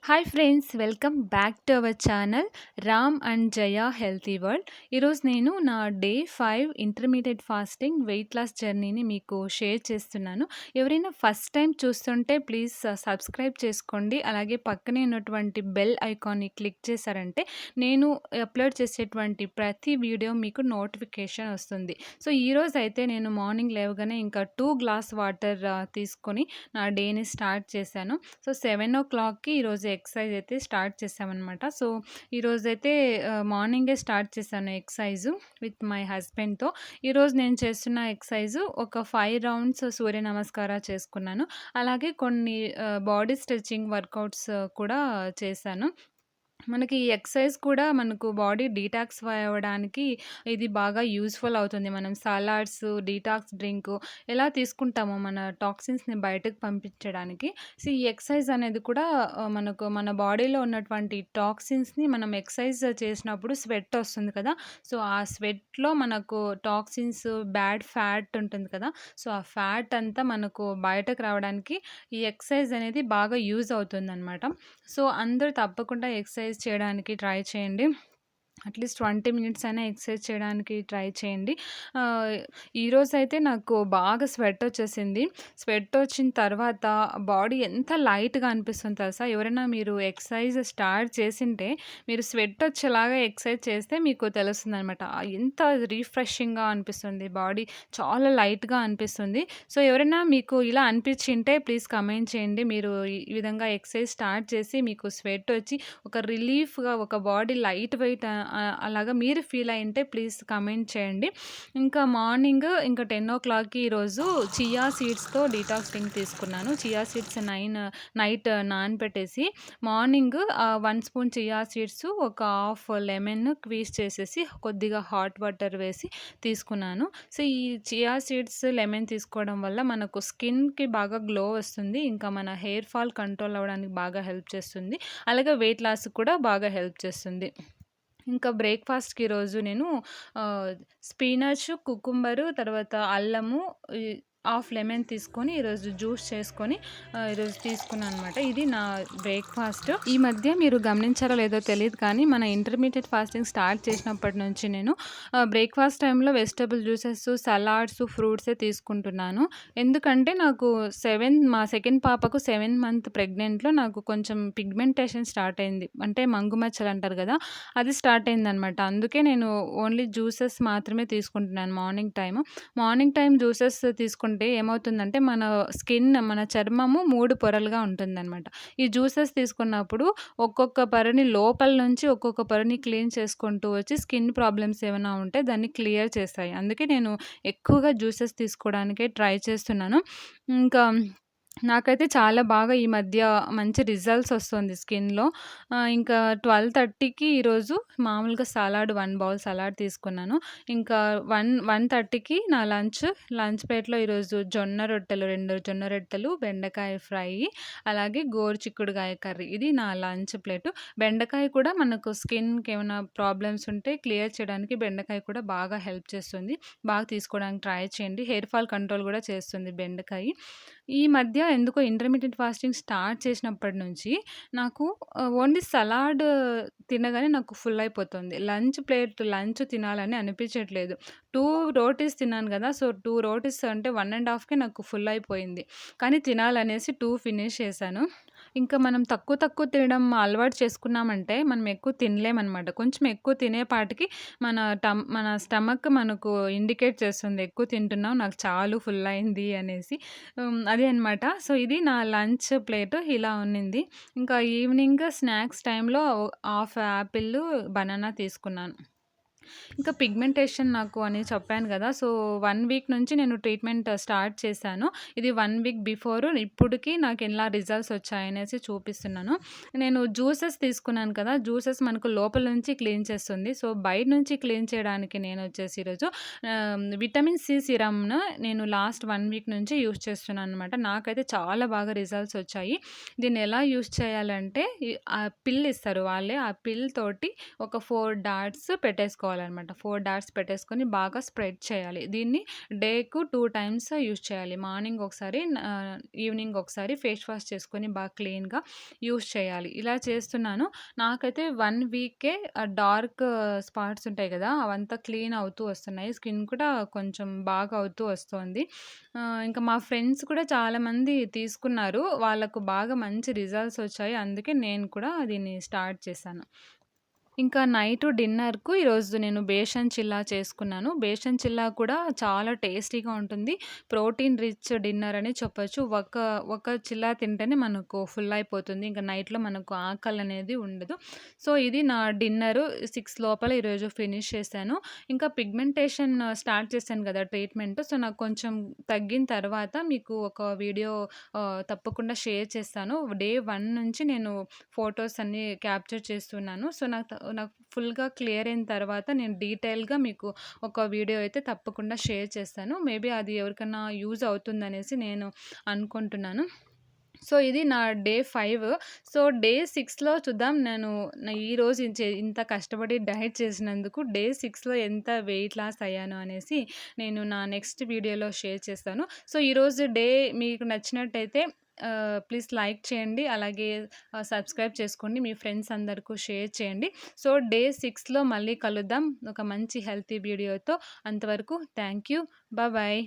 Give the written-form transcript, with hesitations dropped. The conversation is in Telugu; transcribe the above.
Hi friends, welcome back to our channel Ram and Jaya healthy world. ఈరోజు నేను నా day 5 intermediate fasting weight loss జర్నీని మీకు షేర్ చేస్తున్నాను. ఎవరైనా ఫస్ట్ టైం చూస్తుంటే ప్లీజ్ సబ్స్క్రైబ్ చేసుకోండి. అలాగే పక్కనే ఉన్నటువంటి బెల్ ఐకాన్ని క్లిక్ చేశారంటే నేను అప్లోడ్ చేసేటువంటి ప్రతి వీడియో మీకు నోటిఫికేషన్ వస్తుంది. సో ఈరోజు అయితే నేను మార్నింగ్ లేవగానే ఇంకా 2 గ్లాస్ వాటర్ తీసుకొని నా డేని స్టార్ట్ చేశాను. సో 7:00కి ఈరోజు ఎక్సర్సైజ్ అయితే స్టార్ట్ చేశామనమాట. సో ఈరోజైతే మార్నింగే స్టార్ట్ చేశాను ఎక్సర్సైజు విత్ మై హస్బెండ్‌తో. ఈరోజు నేను చేస్తున్న ఎక్సర్సైజు ఒక 5 రౌండ్స్ సూర్య నమస్కారాలు చేసుకున్నాను. అలాగే కొన్ని బాడీ స్ట్రెచింగ్ వర్కౌట్స్ కూడా చేశాను. మనకి ఈ ఎక్సర్సైజ్ కూడా మనకు బాడీ డీటాక్సిఫై అవ్వడానికి ఇది బాగా యూజ్‌ఫుల్ అవుతుంది. మనం సలాడ్స్, డీటాక్స్ డ్రింకు ఎలా తీసుకుంటామో మన టాక్సిన్స్‌ని బయటకు పంపించడానికి. సో, ఈ ఎక్సర్సైజ్ అనేది కూడా మనకు మన బాడీలో ఉన్నటువంటి టాక్సిన్స్‌ని మనం ఎక్సర్సైజ్ చేసినప్పుడు స్వెట్ వస్తుంది కదా! సో, ఆ స్వెట్‌లో మనకు టాక్సిన్స్, బ్యాడ్ ఫ్యాట్ ఉంటుంది కదా! సో, ఆ ఫ్యాట్ అంతా మనకు బయటకు రావడానికి ఈ ఎక్సర్సైజ్ అనేది బాగా యూజ్ అవుతుందనమాట. సో, అందరూ తప్పకుండా ఎక్సర్సైజ్ చేయడానికి ట్రై చేయండి. అట్‌లీస్ట్ 20 మినిట్స్ అయినా ఎక్సర్సైజ్ చేయడానికి ట్రై చేయండి. ఆహ్, ఈరోజైతే నాకు బాగా స్వెట్ వచ్చేసింది. స్వెట్ వచ్చిన తర్వాత బాడీ ఎంత లైట్‌గా అనిపిస్తుందో తెలుసా? ఎవరైనా మీరు ఎక్సర్సైజ్ స్టార్ట్ చేసుంటే మీరు స్వెట్ వచ్చేలాగా ఎక్సర్సైజ్ చేస్తే మీకు తెలుస్తుందనమాట. ఎంత రిఫ్రెషింగ్‌గా అనిపిస్తుంది. బాడీ చాలా లైట్‌గా అనిపిస్తుంది. సో, ఎవరైనా మీకు ఇలా అనిపించింటే ప్లీజ్ కామెంట్ చేయండి. మీరు ఈ విధంగా ఎక్సర్సైజ్ స్టార్ట్ చేసి మీకు స్వెట్ వచ్చి ఒక రిలీఫ్‌గా ఒక బాడీ లైట్ వెయిట్ అలాగా మీరు ఫీల్ అయ్యుంటే ప్లీజ్ కామెంట్ చేయండి. ఇంకా మార్నింగ్ ఇంకా 10:00కి ఈరోజు చియా సీడ్స్‌తో డీటాక్స్ డ్రింక్ తీసుకున్నాను. చియా సీడ్స్ నైట్ నానబెట్టేసి మార్నింగ్ 1 స్పూన్ చియా సీడ్స్, ఒక హాఫ్ లెమన్ స్క్వీజ్ చేసేసి కొద్దిగా హాట్ వాటర్ వేసి తీసుకున్నాను. సో, ఈ చియా సీడ్స్, లెమన్ తీసుకోవడం వల్ల మనకు స్కిన్‌కి బాగా గ్లో వస్తుంది. ఇంకా మన హెయిర్ ఫాల్ కంట్రోల్ అవ్వడానికి బాగా హెల్ప్ చేస్తుంది. అలాగే వెయిట్ లాస్‌కి కూడా బాగా హెల్ప్ చేస్తుంది. ఇంకా బ్రేక్‌ఫాస్ట్‌కి ఈరోజు నేను స్పినచ్, కుకుంబరు, తర్వాత అల్లము, ఈ హాఫ్ లెమన్ తీసుకొని ఈరోజు జ్యూస్ చేసుకొని ఈరోజు తీసుకున్నాననమాట. ఇది నా బ్రేక్‌ఫాస్ట్. ఈ మధ్య మీరు గమనించారో లేదో తెలీదు కానీ మన ఇంటర్మీడియేట్ ఫాస్టింగ్ స్టార్ట్ చేసినప్పటి నుంచి నేను బ్రేక్‌ఫాస్ట్ టైంలో వెజిటబుల్ జ్యూసెస్, సలాడ్స్, ఫ్రూట్సే తీసుకుంటున్నాను. ఎందుకంటే నాకు మా సెకండ్ పాపకు 7 మంత్ ప్రెగ్నెంట్‌లో నాకు కొంచెం పిగ్మెంటేషన్ స్టార్ట్ అయింది. అంటే మంగుమచ్చలు అంటారు కదా! అది స్టార్ట్ అయిందనమాట. అందుకే నేను ఓన్లీ జ్యూసెస్ మాత్రమే తీసుకుంటున్నాను morning time. Morning time juices తీసుకుంటే ఏమవుతుందంటే మన చర్మము 3 పొరలుగా ఉంటుందనమాట. ఈ జ్యూసెస్ తీసుకున్నప్పుడు ఒక్కొక్క పొరని లోపల నుంచి ఒక్కొక్క పొరని క్లీన్ చేసుకుంటూ వచ్చి స్కిన్ ప్రాబ్లమ్స్ ఏమైనా ఉంటే దాన్ని క్లియర్ చేస్తాయి. అందుకే నేను ఎక్కువగా జ్యూసెస్ తీసుకోవడానికే ట్రై చేస్తున్నాను. ఇంకా నాకైతే చాలా బాగా ఈ మధ్య మంచి రిజల్ట్స్ వస్తుంది స్కిన్‌లో. ఇంకా 12:30కి ఈరోజు మామూలుగా సలాడ్ 1 బౌల్ సలాడ్ తీసుకున్నాను. ఇంకా 1:30కి నా లంచ్ ప్లేట్‌లో ఈరోజు జొన్న రొట్టెలు, 2 జొన్న రొట్టెలు, బెండకాయ ఫ్రై, అలాగే గోరుచిక్కుడుకాయ కర్రీ. ఇది నా లంచ్ ప్లేటు. బెండకాయ కూడా మనకు స్కిన్‌కి ఏమైనా ప్రాబ్లమ్స్ ఉంటే క్లియర్ చేయడానికి బెండకాయ కూడా బాగా హెల్ప్ చేస్తుంది. బాగా తీసుకోవడానికి ట్రై చేయండి. హెయిర్ ఫాల్ కంట్రోల్ కూడా చేస్తుంది బెండకాయ. ఈ మధ్య ఎందుకో ఇంటర్మిటెంట్ ఫాస్టింగ్ స్టార్ట్ చేసినప్పటి నుంచి నాకు ఓన్లీ సలాడ్ తినగానే నాకు ఫుల్ అయిపోతుంది. లంచ్ తినాలని అనిపించట్లేదు. 2 రోటీస్ తిన్నాను గదా! సో, 2 రోటీస్ అంటే 1 ½ నాకు ఫుల్ అయిపోయింది. కానీ తినాలనేసి 2 ఫినిష్ చేశాను. ఇంకా మనం తక్కువ తినడం అలవాటు చేసుకున్నామంటే మనం ఎక్కువ తినలేమనమాట. కొంచెం ఎక్కువ తినేపాటికి మన స్టమక్ మనకు ఇండికేట్ చేస్తుంది. ఎక్కువ తింటున్నావు, నాకు చాలు ఫుల్ అయింది అనేసి. అదే అనమాట. సో, ఇది నా లంచ్ ప్లేట్ ఇలా ఉన్నింది. ఇంకా ఈవినింగ్ స్నాక్స్ టైంలో హాఫ్ యాపిల్, బనానా తీసుకున్నాను. ఇంకా పిగ్మెంటేషన్ నాకు అని చెప్పాను గదా! సో, 1 వీక్ నుంచి నేను ట్రీట్మెంట్ స్టార్ట్ చేశాను. ఇది 1 వీక్ బిఫోర్ ఇప్పటికి నాకెలా రిజల్ట్స్ వచ్చాయనేసి చూపిస్తున్నాను. నేను జ్యూసెస్ తీసుకున్నాను కదా! జ్యూసెస్ మనకు లోపల నుంచి క్లీన్ చేస్తుంది. సో, బయట నుంచి క్లీన్ చేయడానికి నేనొచ్చేసి ఈరోజు విటమిన్ సి సిరమ్‌ను నేను లాస్ట్ 1 వీక్ నుంచి యూజ్ చేస్తున్నాననమాట. నాకైతే చాలా బాగా రిజల్ట్స్ వచ్చాయి. దీన్ని ఎలా యూజ్ చేయాలంటే ఆ పిల్ ఇస్తారు వాళ్ళే. ఆ పిల్ తోటి ఒక 4 డాట్స్ పెట్టేసుకోవాలనమాట. పెట్టేసుకోవాలనమాట. 4 డాట్స్ పెట్టేసుకొని బాగా స్ప్రెడ్ చేయాలి. దీన్ని డేకు 2 టైమ్స్ యూజ్ చేయాలి. మార్నింగ్ ఒకసారి, ఈవినింగ్ ఒకసారి ఫేస్ వాష్ చేసుకొని బాగా క్లీన్‌గా యూజ్ చేయాలి. ఇలా చేస్తున్నాను. నాకైతే 1 వీకే డార్క్ స్పాట్స్ ఉంటాయి గదా! అవంతా క్లీన్ అవుతూ వస్తున్నాయి. స్కిన్ కూడా కొంచెం బాగా అవుతూ వస్తోంది. ఇంకా మా ఫ్రెండ్స్ కూడా చాలామంది తీసుకున్నారు. వాళ్ళకు బాగా మంచి రిజల్ట్స్ వచ్చాయి. అందుకే నేను కూడా దీన్ని స్టార్ట్ చేశాను. ఇంకా నైటు డిన్నర్‌కు ఈరోజు నేను బేషన్ చిల్లా చేసుకున్నాను. బేషన్ చిల్లా కూడా చాలా టేస్టీగా ఉంటుంది. ప్రోటీన్ రిచ్ డిన్నర్ అని చెప్పొచ్చు. ఒక చిల్లా తింటేనే మనకు ఫుల్ అయిపోతుంది. ఇంక నైట్‌లో మనకు ఆకలనేది ఉండదు. సో, ఇది నా డిన్నరు 6 లోపల ఈరోజు ఫినిష్ చేశాను. ఇంకా పిగ్మెంటేషన్ స్టార్ట్ చేశాను గదా! ట్రీట్మెంట్. సో, నాకు కొంచెం తగ్గిన తర్వాత మీకు ఒక వీడియో తప్పకుండా షేర్ చేస్తాను. డే 1 నుంచి నేను ఫోటోస్ అన్నీ క్యాప్చర్ చేస్తున్నాను. సో, నాకు ఫుల్‌గా క్లియర్ అయిన తర్వాత నేను డీటెయిల్‌గా మీకు ఒక వీడియో అయితే తప్పకుండా షేర్ చేస్తాను. మేబీ అది ఎవరికన్నా యూజ్ అవుతుందనేసి నేను అనుకుంటున్నాను. సో, ఇది నా డే 5. సో, డే 6లో చూద్దాం నేను ఈరోజు ఇంత కష్టపడి డైట్ చేసినందుకు డే 6లో ఎంత వెయిట్ లాస్ అయ్యాను అనేసి నేను నా నెక్స్ట్ వీడియోలో షేర్ చేస్తాను. సో, ఈరోజు డే మీకు నచ్చినట్టయితే ప్లీజ్ లైక్ చేయండి. అలాగే సబ్స్క్రైబ్ చేసుకోండి. మీ ఫ్రెండ్స్ అందరికీ షేర్ చేయండి. సో, డే 6లో మళ్ళీ కలుద్దాం ఒక మంచి హెల్తీ వీడియోతో. అంతవరకు థ్యాంక్ యూ. బాయ్.